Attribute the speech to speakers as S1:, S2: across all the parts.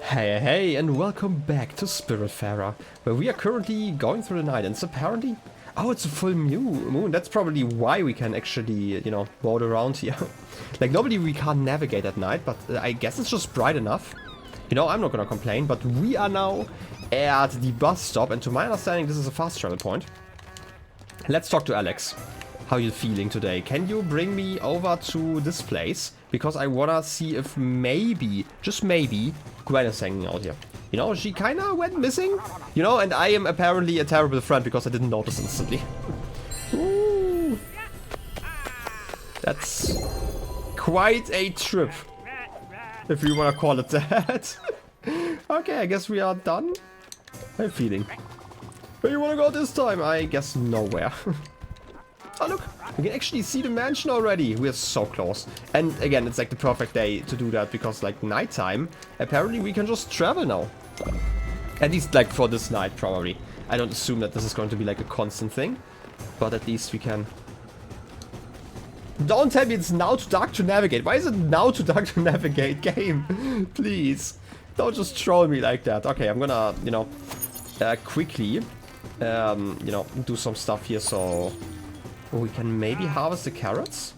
S1: Hey, and welcome back to Spiritfarer, where we are currently going through the night, and it's apparently... Oh, it's a full moon. That's probably why we can actually, you know, roll around here. Like, normally we can't navigate at night, but I guess it's just bright enough. You know, I'm not gonna complain, but we are now at the bus stop, and to my understanding, this is a fast travel point. Let's talk to Alex. How you feeling today? Can you bring me over to this place? Because I wanna see if maybe, just maybe, Gwen is hanging out here. You know, she kinda went missing. You know, and I am apparently a terrible friend because I didn't notice instantly. Ooh. That's quite a trip, if you wanna call it that. Okay, I guess we are done. How are you feeling? Where you wanna go this time? I guess nowhere. Oh look, we can actually see the mansion already. We are so close. And again, it's like the perfect day to do that because like nighttime, apparently we can just travel now. At least like for this night probably. I don't assume that this is going to be like a constant thing, but at least we can. Don't tell me it's now too dark to navigate. Why is it now too dark to navigate, game? Please, don't just troll me like that. Okay, I'm gonna, you know, quickly, you know, do some stuff here so we can maybe harvest the carrots.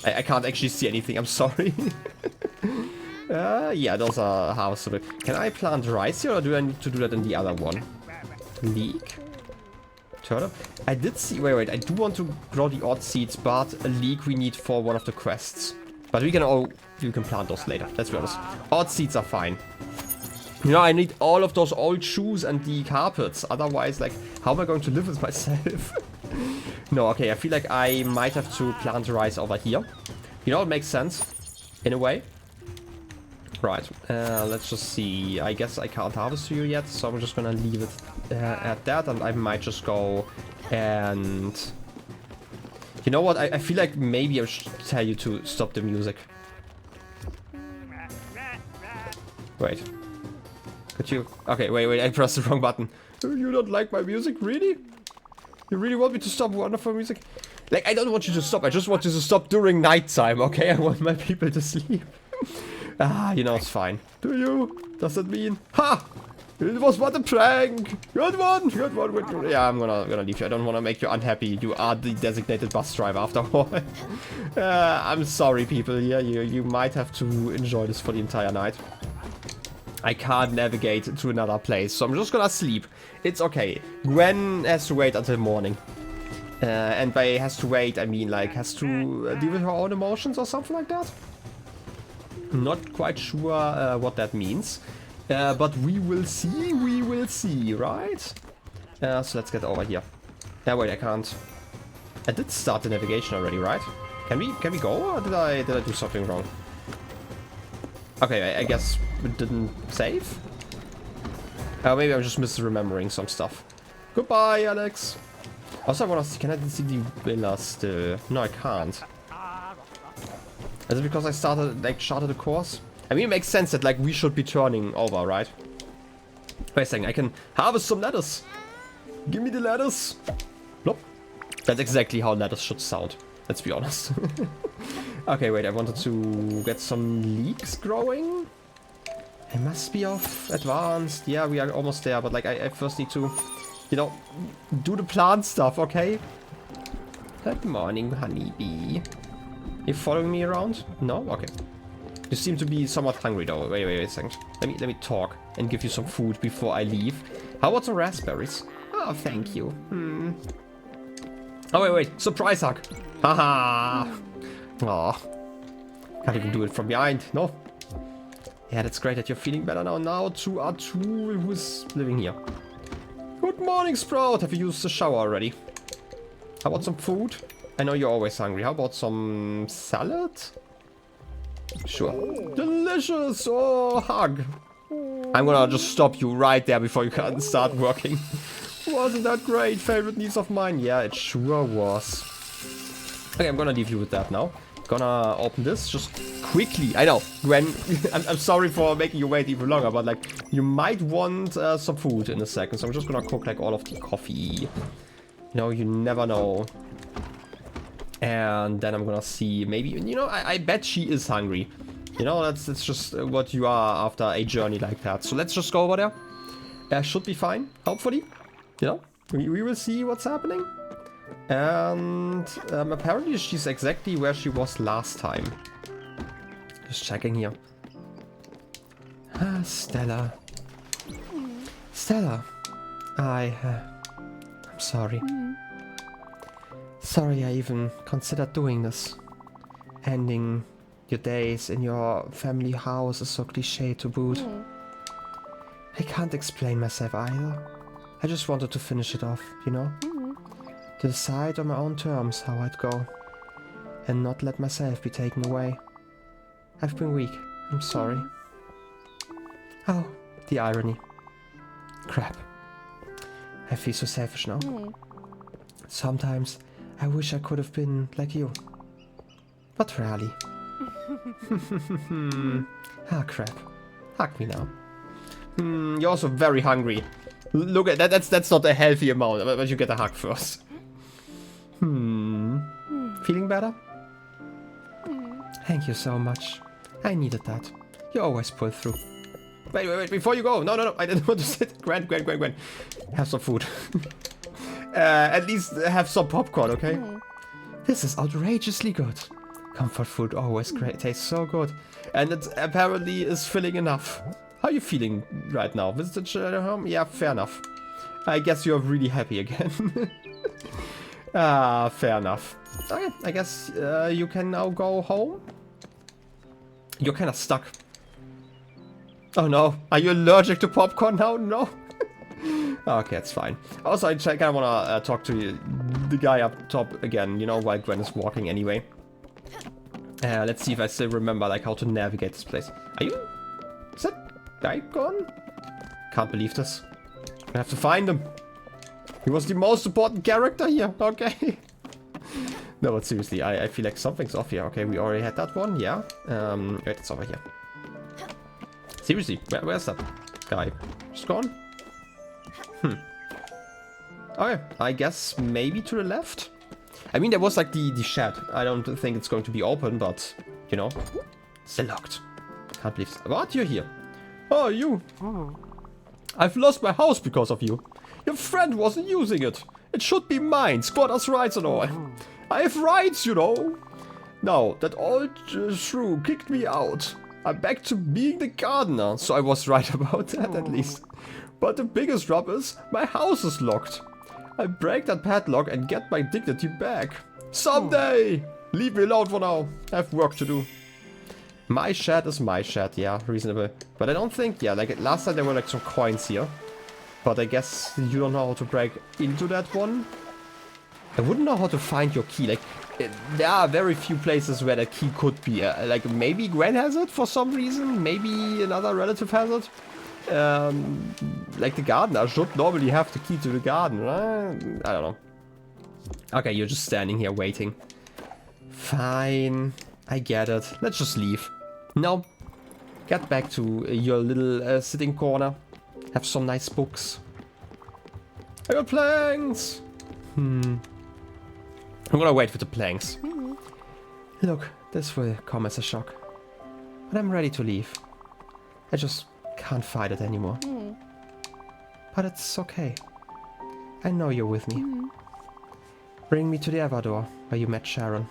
S1: I can't actually see anything. I'm sorry. Yeah, those are harvestable. Can I plant rice here, or do I need to do that in the other one? Leek? Turnip? I did see... Wait. I do want to grow the odd seeds, but a leek we need for one of the quests. But we can plant those later. Let's be honest. Odd seeds are fine. You know, I need all of those old shoes and the carpets. Otherwise, like, how am I going to live with myself? No, okay, I feel like I might have to plant rice over here. You know, it makes sense. In a way. Right, let's just see. I guess I can't harvest you yet, so I'm just gonna leave it at that, and I might just go and... You know what, I feel like maybe I should tell you to stop the music. Wait. Could you... Okay, wait, I pressed the wrong button. You don't like my music, really? You really want me to stop wonderful music? Like, I don't want you to stop, I just want you to stop during nighttime, okay? I want my people to sleep. Ah, you know, it's fine. Do you? Does that mean? Ha! It was but a prank! Good one! Good one! Yeah, I'm gonna leave you. I don't want to make you unhappy. You are the designated bus driver after all. I'm sorry, people. Yeah, you might have to enjoy this for the entire night. I can't navigate to another place, so I'm just gonna sleep. It's okay. Gwen has to wait until morning. And by has to wait, I mean like has to deal with her own emotions or something like that. Not quite sure what that means. But we will see, right? So let's get over here. Wait, I can't. I did start the navigation already, right? Can we go, or did I do something wrong? Okay, I guess we didn't save? Maybe I'm just misremembering some stuff. Goodbye, Alex. Also, I wanna see, can I see the villas still? No, I can't. Is it because I started the course? I mean, it makes sense that like we should be turning over, right? Wait a second, I can harvest some lettuce. Give me the lettuce. Plop. That's exactly how lettuce should sound. Let's be honest. Okay, wait, I wanted to get some leeks growing. I must be off advanced. Yeah, we are almost there, but like I first need to, you know, do the plant stuff, okay? Good morning, honeybee. You following me around? No? Okay. You seem to be somewhat hungry though. Wait a second. Let me talk and give you some food before I leave. How about some raspberries? Oh, thank you. Oh, wait. Surprise hug. Haha. Oh. Can't even do it from behind. No. Yeah, that's great that you're feeling better now. Now to Artur, who's living here. Good morning, Sprout. Have you used the shower already? How about some food? I know you're always hungry. How about some salad? Sure. Delicious! Oh, hug! I'm gonna just stop you right there before you can start working. Wasn't that great? Favorite niece of mine? Yeah, it sure was. Okay, I'm gonna leave you with that now. Gonna open this just quickly. I know, Gwen, I'm sorry for making you wait even longer, but like, you might want some food in a second. So I'm just gonna cook like all of the coffee. You know, you never know. And then I'm gonna see, maybe, you know, I bet she is hungry. You know, that's just what you are after a journey like that. So let's just go over there. Should be fine, hopefully. You know, we will see what's happening. And apparently she's exactly where she was last time. Just checking here. Stella. Stella. I'm sorry. Sorry I even considered doing this. Ending your days in your family house is so cliche to boot. I can't explain myself either. I just wanted to finish it off, you know? To decide on my own terms how I'd go. And not let myself be taken away. I've been weak. I'm sorry. Oh, the irony. Crap. I feel so selfish now. Sometimes I wish I could have been like you. But rarely. Ah, crap. Hug me now. You're also very hungry. Look at that. That's not a healthy amount, but you get a hug first. Feeling better? Thank you so much. I needed that. You always pull through. Wait, before you go. No, I didn't want to sit. Gwen. Have some food. At least have some popcorn, okay? This is outrageously good. Comfort food always great. Tastes so good. And it apparently is filling enough. How are you feeling right now? Visited home? Yeah, fair enough. I guess you're really happy again. Fair enough. Okay, I guess you can now go home. You're kind of stuck. Oh no, are you allergic to popcorn now? No. Okay, it's fine. Also, I kind of want to talk to the guy up top again, you know, while Gwen is walking anyway. Let's see if I still remember, like, how to navigate this place. Is that guy gone? Can't believe this. I have to find him. He was the most important character here. Okay. No, but seriously, I feel like something's off here. Okay, we already had that one. Yeah. Wait, it's over here. Seriously, where's that guy? Just gone? Okay, I guess maybe to the left? I mean, there was like the shed. I don't think it's going to be open, but, you know, still locked. Can't believe it. What? You're here. Oh, you. I've lost my house because of you. Your friend wasn't using it. It should be mine. Squatters' rights and all. I have rights, you know. Now, that old shrew kicked me out. I'm back to being the gardener, so I was right about that at least. But the biggest rub is, my house is locked. I break that padlock and get my dignity back. Someday! Leave me alone for now. I have work to do. My shed is my shed, yeah, reasonable. But I don't think, yeah, like last time there were like some coins here. But I guess you don't know how to break into that one. I wouldn't know how to find your key. Like, there are very few places where that key could be. Like, maybe Gwen has it for some reason. Maybe another relative has it. Like the gardener should normally have the key to the garden. I don't know. Okay, you're just standing here waiting. Fine. I get it. Let's just leave. No. Get back to your little sitting corner. Have some nice books. I got planks! I'm gonna wait for the planks. Look, this will come as a shock. But I'm ready to leave. I just can't fight it anymore. But it's okay. I know you're with me. Bring me to the Everdor, where you met Sharon.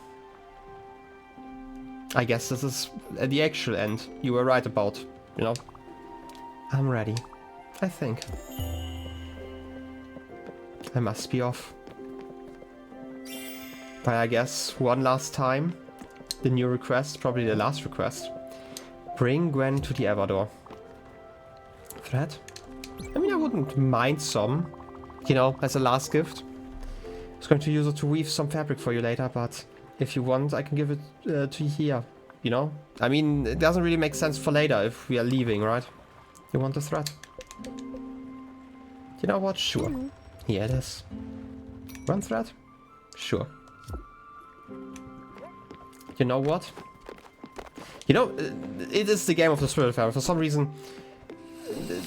S1: I guess this is the actual end you were right about, you know. I'm ready. I think. I must be off. But I guess one last time, the new request, probably the last request. Bring Gwen to the Everdor. Thread? I mean, I wouldn't mind some, you know, as a last gift. I was going to use it to weave some fabric for you later, but if you want, I can give it to you here, you know? I mean, it doesn't really make sense for later if we are leaving, right? You want the thread? You know what? Sure. Here it is. One thread? Sure. You know what? You know, it is the game of the Spiritfarer. For some reason,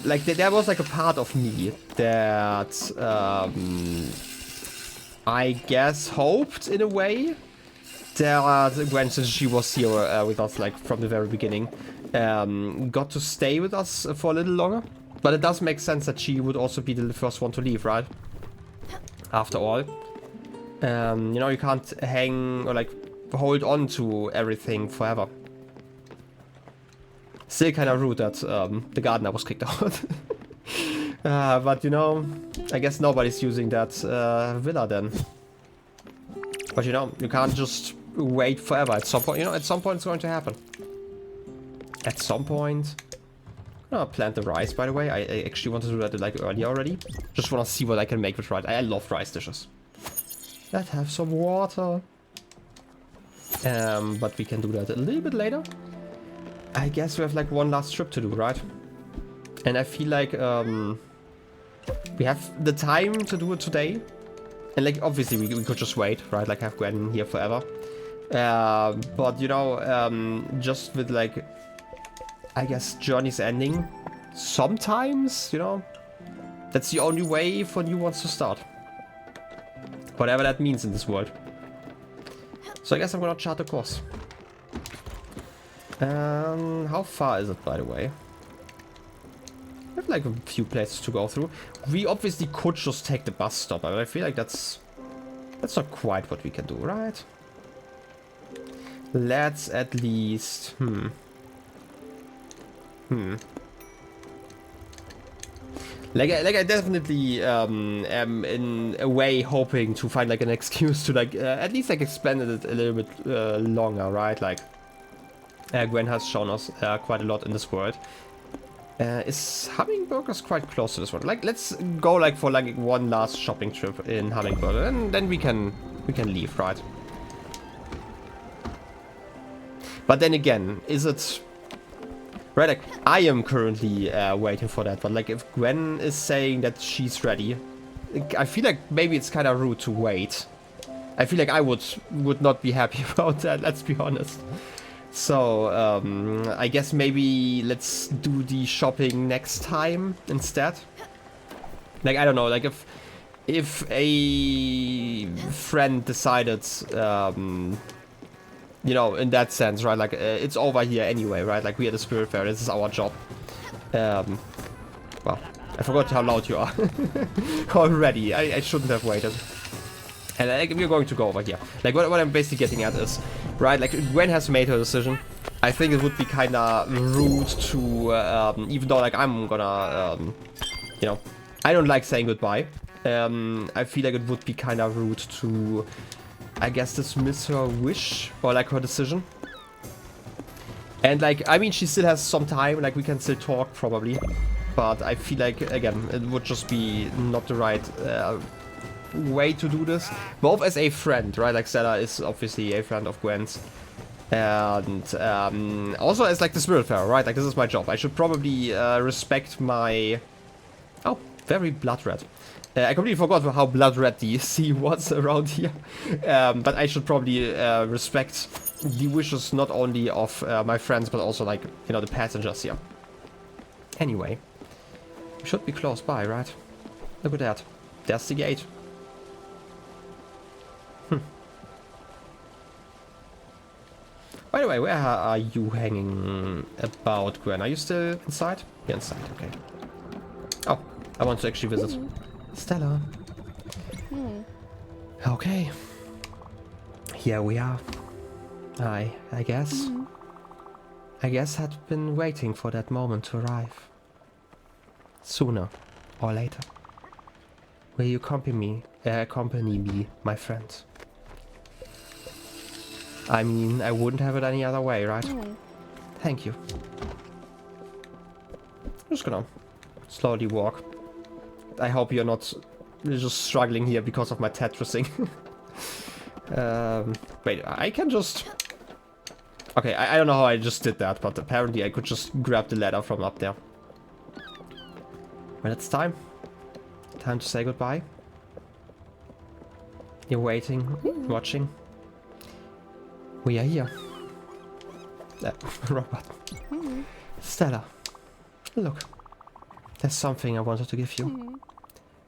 S1: like, there was like a part of me that I guess hoped in a way Stella, Gwen, since she was here with us like from the very beginning, got to stay with us for a little longer. But it does make sense that she would also be the first one to leave, right? After all. You know, you can't hang or like hold on to everything forever. Still kind of rude that the gardener was kicked out. But you know, I guess nobody's using that villa then. But you know, you can't just wait forever. At some point, you know, at some point it's going to happen. At some point. Oh, plant the rice, by the way. I actually want to do that like earlier already. Just want to see what I can make with rice. I love rice dishes. Let's have some water. But we can do that a little bit later. I guess we have like one last trip to do, right? And I feel like we have the time to do it today. And like obviously we could just wait, right? Like have Gwen here forever. But you know, just with like, I guess journey's ending. Sometimes, you know, that's the only way for new ones to start. Whatever that means in this world. So I guess I'm gonna chart the course. How far is it, by the way? We have like a few places to go through. We obviously could just take the bus stop, but I feel like that's not quite what we can do, right? Let's at least... Like I definitely am in a way hoping to find like an excuse to like at least like expand it a little bit longer, right? Like Gwen has shown us quite a lot in this world. Is Hummingburgers quite close to this one? Like let's go like for like one last shopping trip in Hummingburger, and then we can leave, right? But then again, is it... Right, like, I am currently waiting for that, but like if Gwen is saying that she's ready, I feel like maybe it's kind of rude to wait. I feel like I would not be happy about that, let's be honest. So, I guess maybe let's do the shopping next time instead. Like, I don't know, like if a friend decided, you know, in that sense, right? Like, it's over here anyway, right? Like, we are the Spiritfarer. This is our job. Well, I forgot how loud you are already. I shouldn't have waited. And like, we're going to go over here. Like, what I'm basically getting at is, right? Like, Gwen has made her decision. I think it would be kind of rude to, even though, like, I'm gonna, you know, I don't like saying goodbye. I feel like it would be kind of rude to... I guess dismiss her wish or like her decision. And like, I mean, she still has some time, like we can still talk probably. But I feel like, again, it would just be not the right way to do this. Both as a friend, right? Like Stella is obviously a friend of Gwen's. And also as like the Spiritfarer, right? Like this is my job. I should probably respect my... Oh, very blood red. I completely forgot how blood red the sea was around here. But I should probably respect the wishes not only of my friends, but also like, you know, the passengers here. Anyway, we should be close by, right? Look at that. There's the gate. By the way, where are you hanging about, Gwen? Are you still inside? You're inside, okay. Oh, I want to actually visit. Stella. Okay. Here we are. I guess. I guess I'd been waiting for that moment to arrive. Sooner or later. Will you accompany me, my friend? I mean, I wouldn't have it any other way, right? Thank you. I'm just gonna slowly walk. I hope you're not just struggling here because of my Tetrising. Wait, I can just... Okay, I don't know how I just did that, but apparently I could just grab the ladder from up there. Well, it's time. Time to say goodbye. You're waiting, watching. We are here. Wrong button. Stella, look. There's something I wanted to give you.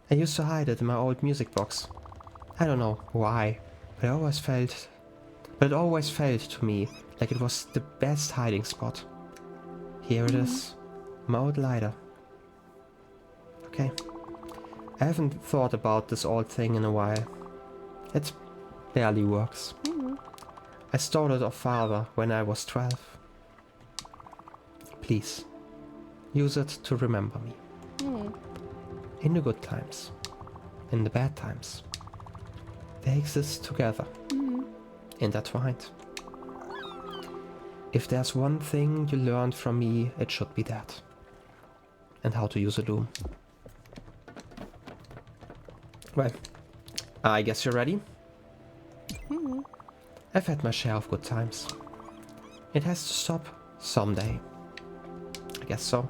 S1: I used to hide it in my old music box. I don't know why, but I always felt but it always felt to me like it was the best hiding spot. Here it is, mode lighter. Okay. I haven't thought about this old thing in a while. It barely works. I stole it off father when I was 12. Please, use it to remember me. In the good times, in the bad times. They exist together, intertwined. If there's one thing you learned from me, it should be that. And how to use a loom. Well, I guess you're ready? I've had my share of good times. It has to stop someday. I guess so.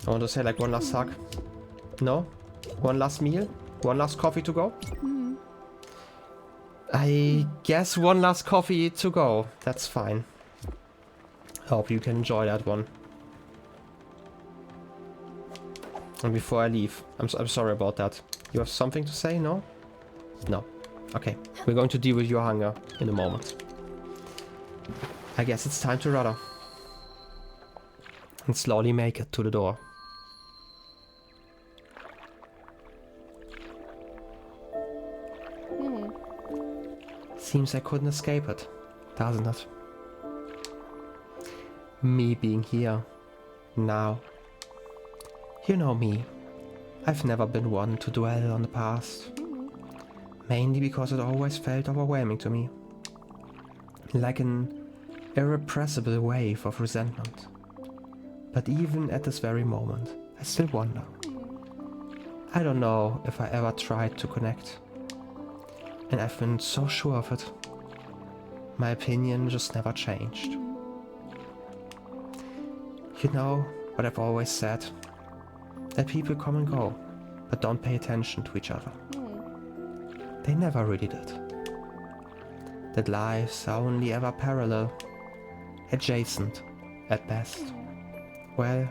S1: I want to say like one last hug. No? One last meal? One last coffee to go? I guess one last coffee to go. That's fine. Hope you can enjoy that one. And before I leave, I'm sorry about that. You have something to say? No? No. Okay. We're going to deal with your hunger in a moment. I guess it's time to rudder. And slowly make it to the door. Seems I couldn't escape it, doesn't it? Me being here, now. You know me. I've never been one to dwell on the past. Mainly because it always felt overwhelming to me. Like an irrepressible wave of resentment. But even at this very moment, I still wonder. I don't know if I ever tried to connect. And I've been so sure of it. My opinion just never changed. You know what I've always said? That people come and go, but don't pay attention to each other. They never really did. That lives are only ever parallel, adjacent at best. Well,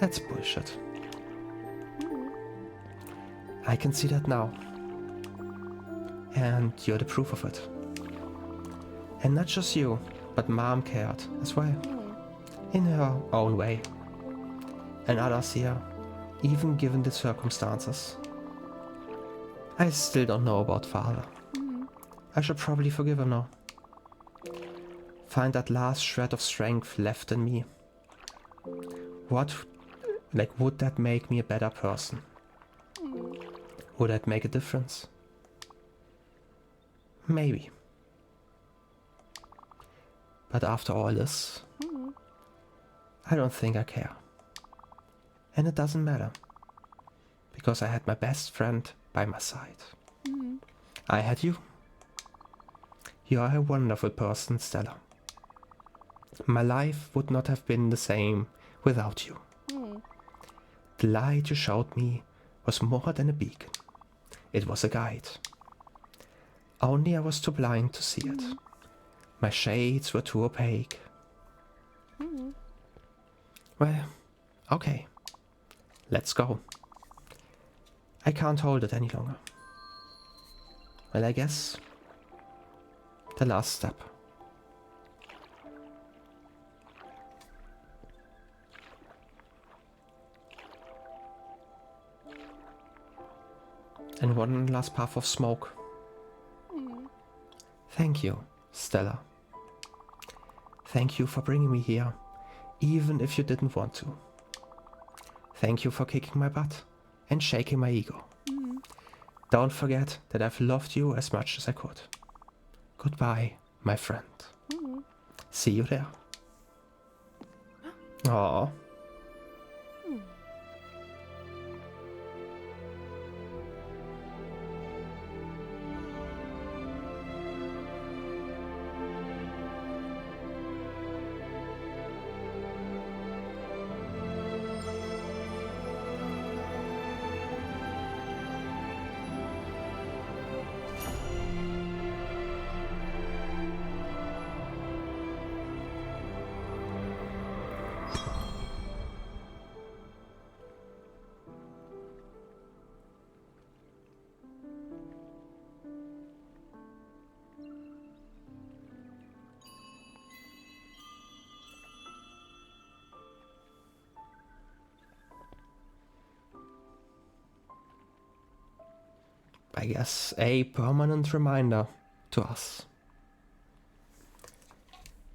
S1: that's bullshit. I can see that now. And you're the proof of it. And not just you, but Mom cared as well. In her own way. And others here, even given the circumstances. I still don't know about Father. I should probably forgive him now. Find that last shred of strength left in me. Would that make me a better person? Would that make a difference? Maybe. But after all this, I don't think I care. And it doesn't matter. Because I had my best friend by my side. I had you. You are a wonderful person, Stella. My life would not have been the same without you. The light you showed me was more than a beacon. It was a guide. Only I was too blind to see it. My shades were too opaque. Well, okay. Let's go. I can't hold it any longer. Well, I guess the last step. And one last puff of smoke. Thank you, Stella. Thank you for bringing me here, even if you didn't want to. Thank you for kicking my butt and shaking my ego. Don't forget that I've loved you as much as I could. Goodbye, my friend. See you there. Aww. I guess, a permanent reminder to us.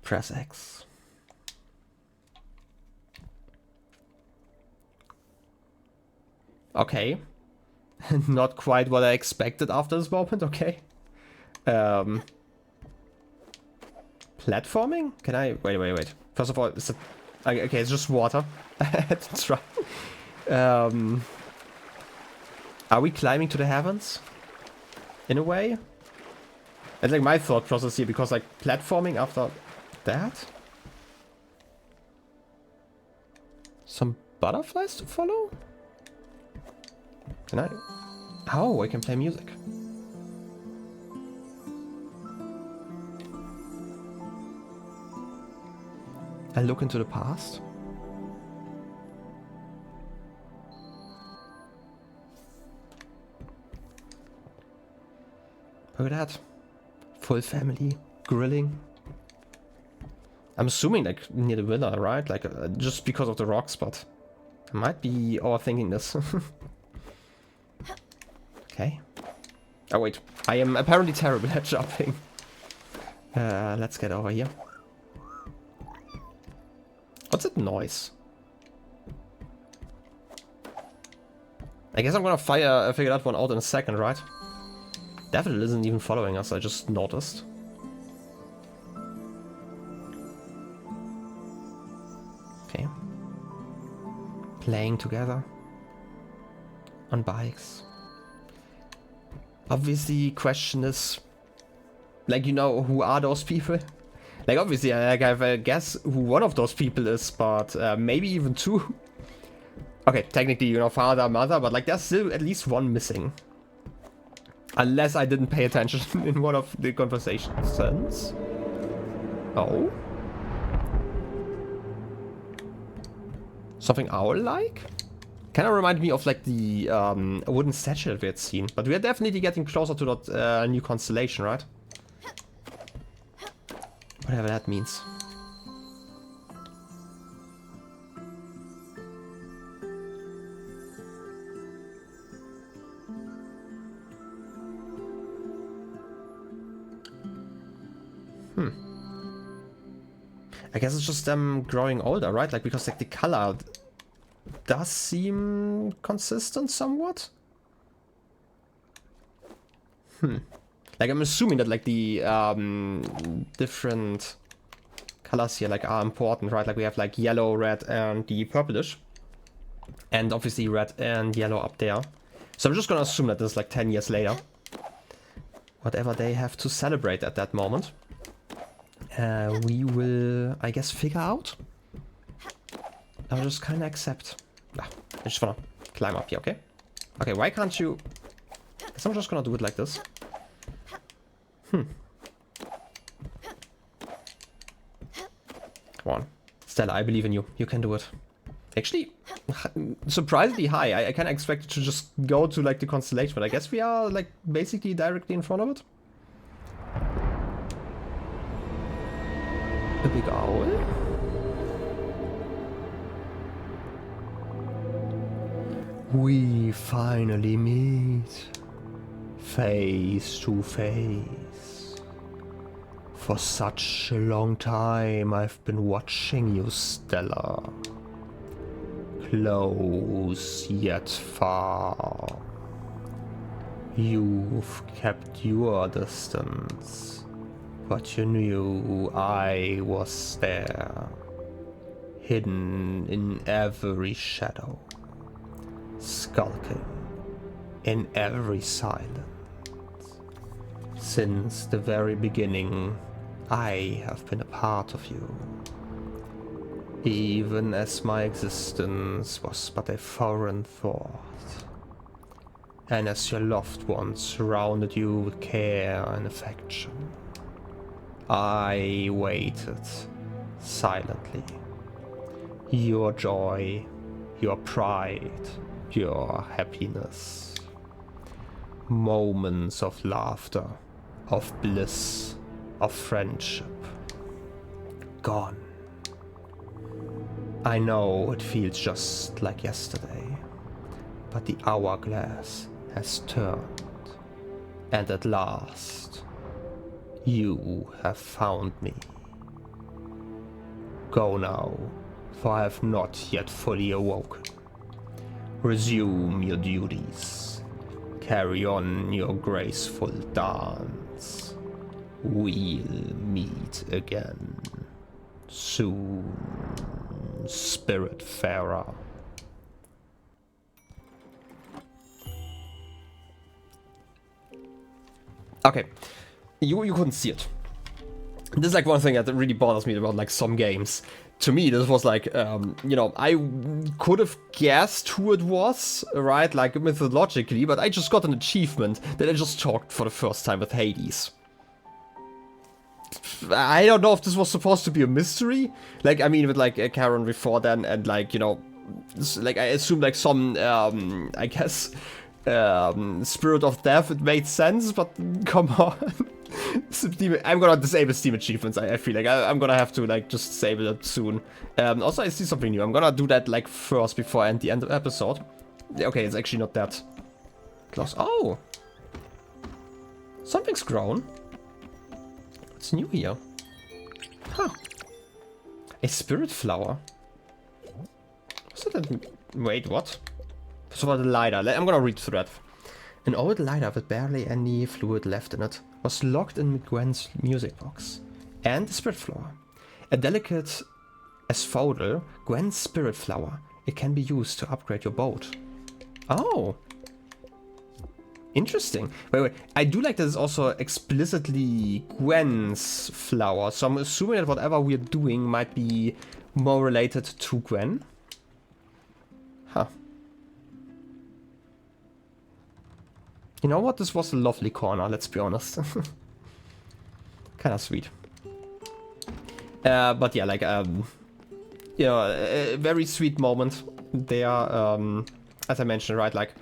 S1: Press X. Okay. Not quite what I expected after this moment, okay. Platforming? Can I... Wait. First of all, is it... Okay, it's just water. I had to try. Are we climbing to the heavens? In a way? It's like my thought process here, because like platforming after that? Some butterflies to follow? Can I... Oh, I can play music. I look into the past. Look at that. Full family, grilling. I'm assuming like near the villa, right? Like just because of the rocks, but I might be overthinking this. Okay. Oh wait, I am apparently terrible at jumping. Let's get over here. What's that noise? I guess I'm gonna figure that one out in a second, right? Definitely isn't even following us, I just noticed. Okay. Playing together. On bikes. Obviously, question is... Like, you know, who are those people? Like, obviously, I have a guess who one of those people is, but maybe even two. Okay, technically, you know, father, mother, but like, there's still at least one missing. Unless I didn't pay attention in one of the conversations. Oh? Something owl-like? Kind of reminded me of like the wooden statue that we had seen. But we are definitely getting closer to that new constellation, right? Whatever that means. I guess it's just them growing older, right? Like, because like the color does seem consistent somewhat. Like, I'm assuming that like the different colors here like are important, right? Like we have like yellow, red, and the purplish, and obviously red and yellow up there. So I'm just gonna assume that this is like 10 years later. Whatever they have to celebrate at that moment. We will, I guess, figure out. I'll just kind of accept. I just wanna climb up here, okay? Okay, why can't you... I guess I'm just gonna do it like this. Come on. Stella, I believe in you. You can do it. Actually, surprisingly high. I kind of expected to just go to like the constellation, but I guess we are like basically directly in front of it. A big owl? We finally meet. Face to face. For such a long time I've been watching you, Stella. Close yet far. You've kept your distance. But you knew I was there, hidden in every shadow, skulking in every silence. Since the very beginning, I have been a part of you, even as my existence was but a foreign thought, and as your loved ones surrounded you with care and affection. I waited silently. Your joy, your pride, your happiness. Moments of laughter, of bliss, of friendship. Gone. I know it feels just like yesterday, but the hourglass has turned. And at last, you have found me. Go now, for I have not yet fully awoken. Resume your duties. Carry on your graceful dance. We'll meet again soon, Spiritfarer. Okay, you couldn't see it. This is like one thing that really bothers me about like some games. To me, this was like, you know, I could have guessed who it was, right? Like methodologically, but I just got an achievement that I just talked for the first time with Hades. I don't know if this was supposed to be a mystery. Like, I mean, with like Karen before then, and like, you know, like I assume like some, I guess, Spirit of Death, it made sense, but come on. I'm gonna disable Steam achievements, I feel like. I'm gonna have to like just disable it soon. Also, I see something new. I'm gonna do that like first before I end the episode. Okay, it's actually not that close. Oh! Something's grown. What's new here? Huh. A spirit flower. What's that? Wait, what? First of all, the lighter. I'm gonna read through that. An old lighter with barely any fluid left in it was locked in Gwen's music box. And the spirit flower. A delicate asphodel, Gwen's spirit flower. It can be used to upgrade your boat. Oh! Interesting. Wait. I do like that it's also explicitly Gwen's flower. So I'm assuming that whatever we're doing might be more related to Gwen. Huh. You know what? This was a lovely corner, let's be honest. Kinda sweet. But yeah, like, you know, a very sweet moment there, as I mentioned, right? Like,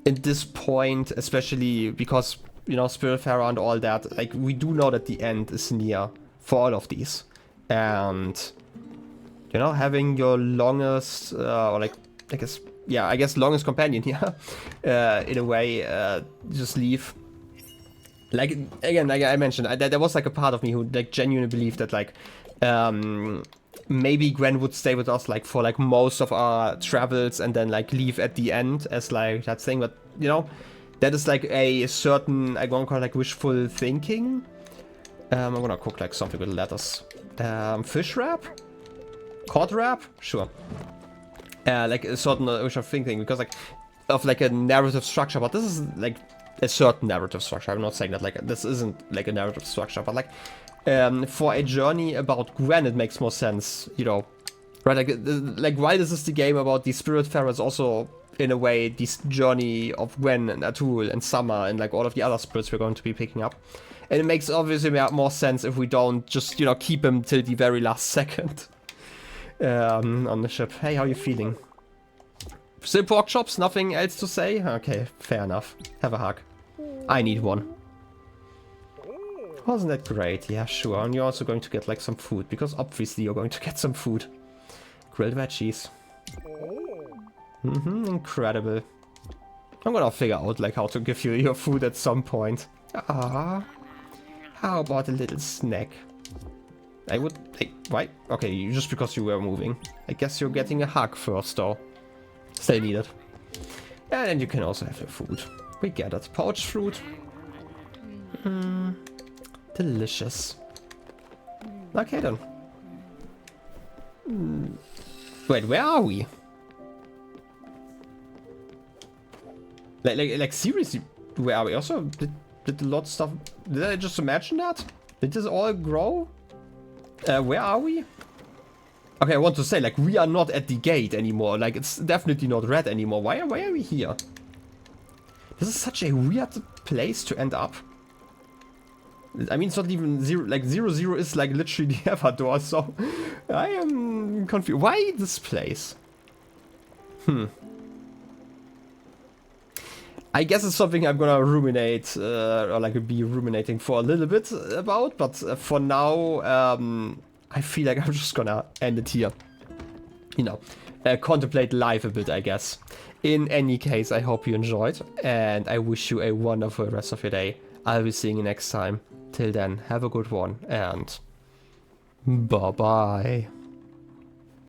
S1: at this point, especially because, you know, Spiritfarer and all that, like, we do know that the end is near for all of these. And, you know, having your longest, or like, I guess longest companion here, in a way, just leave. Like, again, like I mentioned, there was like a part of me who like genuinely believed that like, maybe Gwen would stay with us like for like most of our travels and then like leave at the end as like that thing. But you know, that is like a certain, I'm gonna call it like wishful thinking. I'm gonna cook like something with lettuce. Fish wrap? Cod wrap? Sure. Like a certain wishful thinking, because like of like a narrative structure, but this is like a certain narrative structure. I'm not saying that like this isn't like a narrative structure, but like for a journey about Gwen, it makes more sense, you know, right? Like while this is the game about the Spiritfarer, it's also in a way this journey of Gwen and Atul and Summer and like all of the other spirits we're going to be picking up. And it makes obviously more sense if we don't just, you know, keep him till the very last second on the ship. Hey, how you feeling? Still pork chops? Nothing else to say? Okay, fair enough. Have a hug. I need one. Wasn't that great? Yeah, sure. And you're also going to get like some food, because obviously you're going to get some food. Grilled veggies. Incredible. I'm gonna figure out like how to give you your food at some point. Ah. How about a little snack? I would... Hey, why? Okay, just because you were moving. I guess you're getting a hug first, though. Still need it. And then you can also have your food. We get it. Poached fruit. Delicious. Okay, then. Wait, where are we? Like seriously, where are we? Also, did a lot of stuff... Did I just imagine that? Did this all grow? Where are we? Okay, I want to say, like, we are not at the gate anymore. Like, it's definitely not red anymore. Why are we here? This is such a weird place to end up. I mean, it's not even zero. Like, 0 is, like, literally the Everdor, so... I am confused. Why this place? I guess it's something I'm gonna ruminate, or like be ruminating for a little bit about, but for now, I feel like I'm just gonna end it here. You know, contemplate life a bit, I guess. In any case, I hope you enjoyed, and I wish you a wonderful rest of your day. I'll be seeing you next time. Till then, have a good one, and bye-bye.